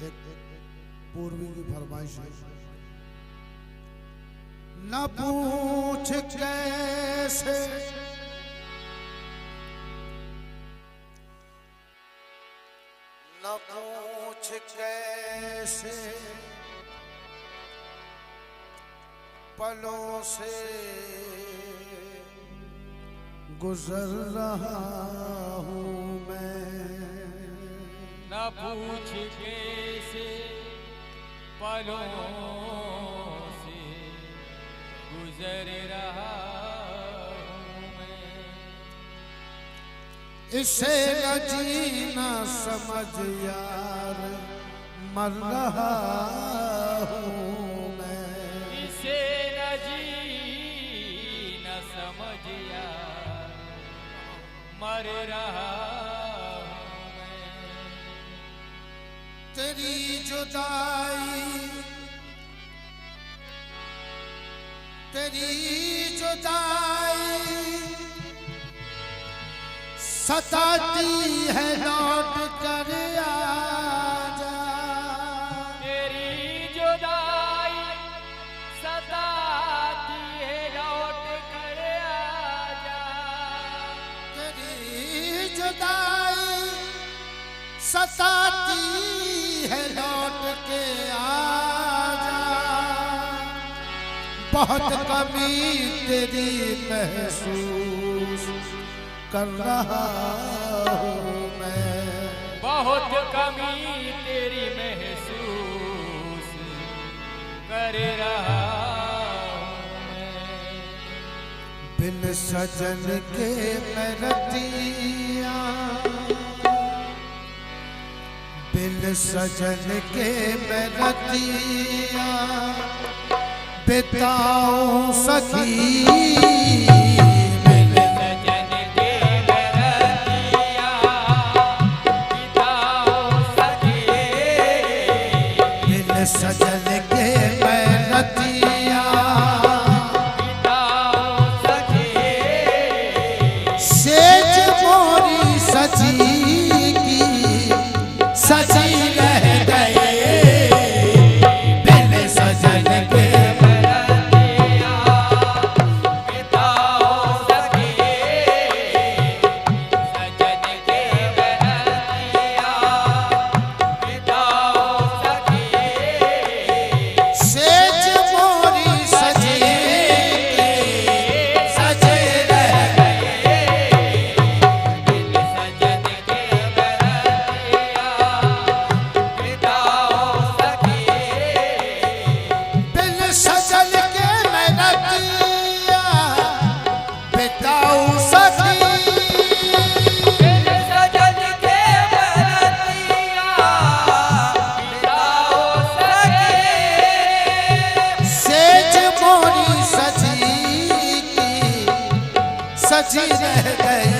एक पूर्वी की फरमाइश है। न पूछ कैसे न पूछ कैसे पलों से गुजर रहा हूँ मैं। न पूछ कैसे पलों से गुजर रहा हूँ मैं। इसे न जीना समझ यार मर रहा हूँ मैं। इसे न जी न समझ यार मर रहा हूँ मैं। तेरी जुदाई सताती है लौट कर आजा। तेरी जुदाई सताती है लौट कर आजा। तेरी जुदाई सताती है लौट के आजा। बहुत कमी तेरी महसूस कर रहा हूँ मैं। बहुत कमी तेरी महसूस कर रहा हूँ मैं। बिन सजन के मैं रतिया बिन सजन के मैं रतिया बिताऊं सखी। सजन के मैं रतिया सेज मोरी सजी की सजी रह गए। बिन सजन के मैं रतिया बिताओ सखी। सजन के मैं रतिया बिताओ सखी। सेज मोरी सजी सजे रह बिन सजन के मैं रतिया बिताओ सखी। बिन सजन के मैं रतिया बिताऊं सखी। बिन सजन के मैं रतिया बिताओ सखी। सेज मोरी सजी की सजी रह गई।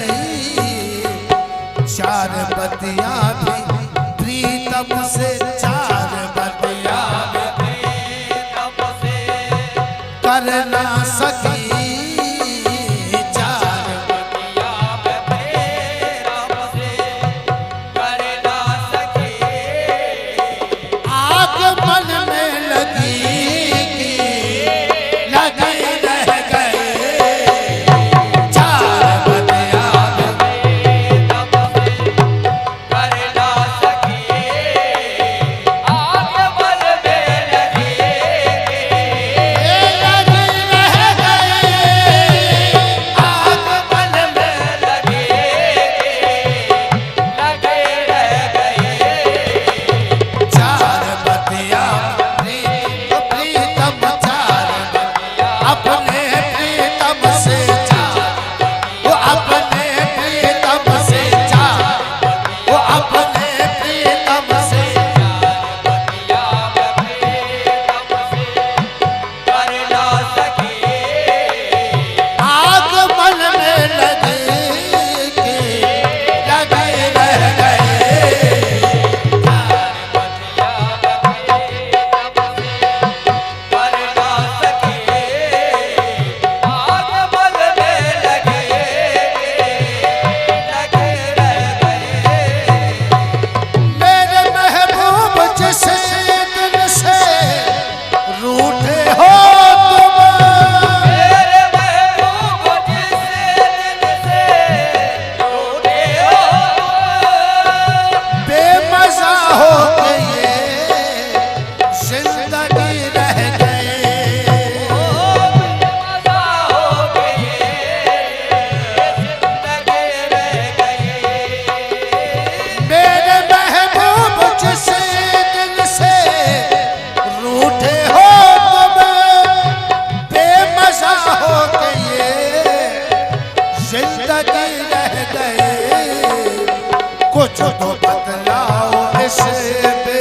चार बतिया भी प्रीतम से चार बतिया कर ना सकी। चार आग मन में लगी लगी रह गए। चार बतिया जिंदगी रह गई, कुछ तो बदलाओ इसे पे,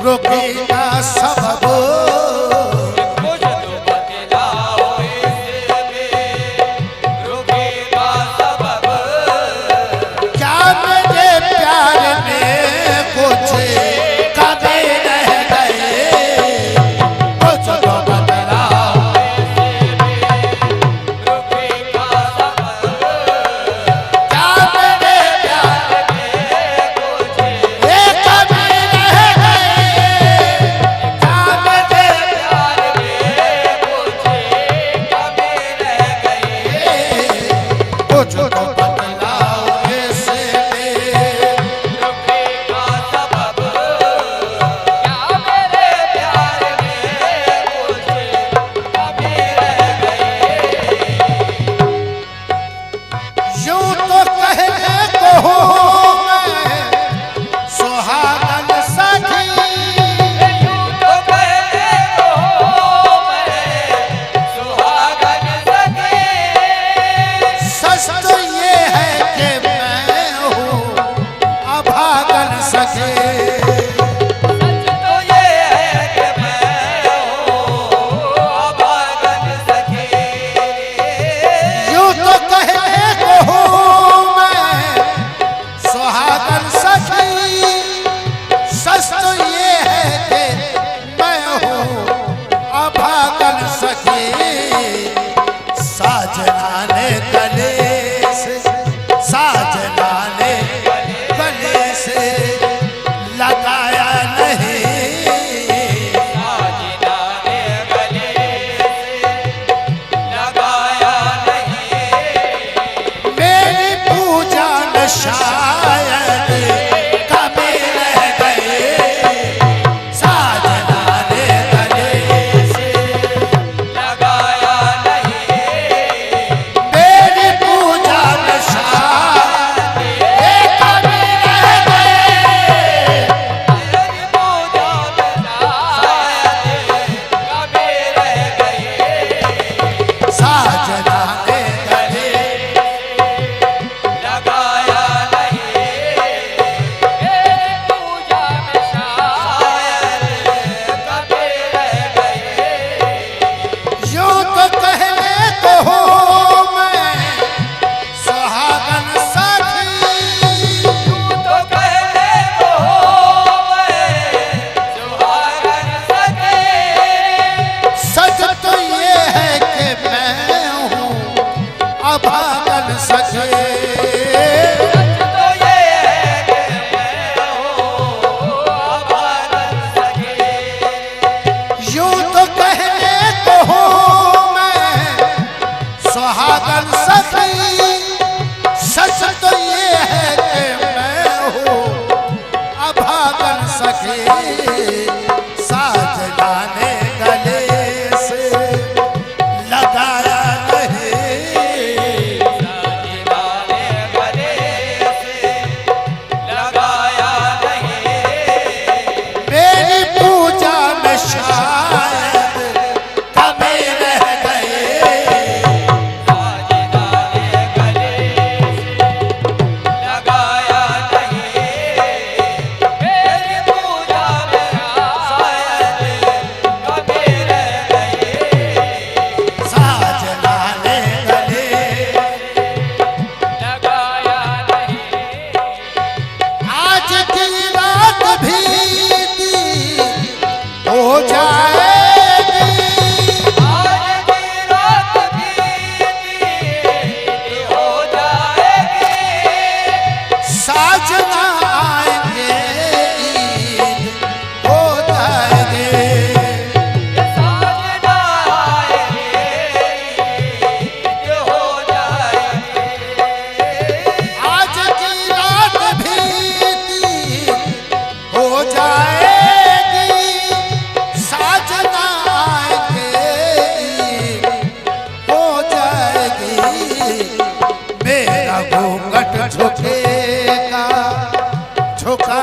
रुकेगा सबब कुछ तो बदलाओ इसमें, रुकेगा सबब। क्या मेरे प्यार में कुछ कमी रह गई, कुछ तो बदलाओ रुकेगा सबब। क्या मेरे प्यार में कुछ ये कमी रह गई, क्या मेरे प्यार में कुछ कमी रह गई, कुछ तो बदलाओ इसे पे, रुकेगा सबब। क्या मेरे प्यार में कुछ कमी रह गई। यूं तो कहने को हूँ मैं सुहागन सखी, यूं तो कहने को मैं सुहागन सखी। सच तो ये है कि मैं हूँ अभागन सखी। सच तो ये है कि मैं हूँ अभागन सखी। यूं तो कहने को हूँ मैं सुहागन सखी, सच तो ये है कि मैं हूँ अभागन सखी। साजना ने गले से, साजना ने गले से लगाया नहीं, साजना ने गले से लगाया नहीं। मेरी पूजा में शायद कमी रह गई, साजना ने गले से लगाया नहीं। मेरी पूजा में शायद कमी रह गई, तेरी पूजा में शायद कमी रह गई। साजना ने गले लगाया नहीं। तेरी पूजा में शायद कमी रह गई। यूं तो कहने को हूँ मैं सुहागन सखी, तो कहने को मैं सुहागन सखी। सच तो ये है कि मैं हूँ अभागन सखी। सच तो ये है कि मैं हूँ अभागन सखी। यूं तो कहने को हूँ मैं सुहागन सखी, सच तो ये है कि मैं हूँ अभागन सखी। साजना ने गले से लगाया नहीं, साजना ने गले से लगाया नहीं। मेरी पूजा में शायद कमी रह गई, साजना ने गले से लगाया नहीं। मेरी पूजा में शायद कमी रह गई। साजना ने गले लगाया नहीं। आज की रात भी हो जाएगी, आज की रात बीती हो जाएगी। साजना आएंगे ईद हो जाएगी। साजना आएंगे ईद हो जाएगी। आज की रात भी हो जाएगी, साजना आएंगे ईद हो जाएगी। मेरा घूंघट झुकेगा, झुका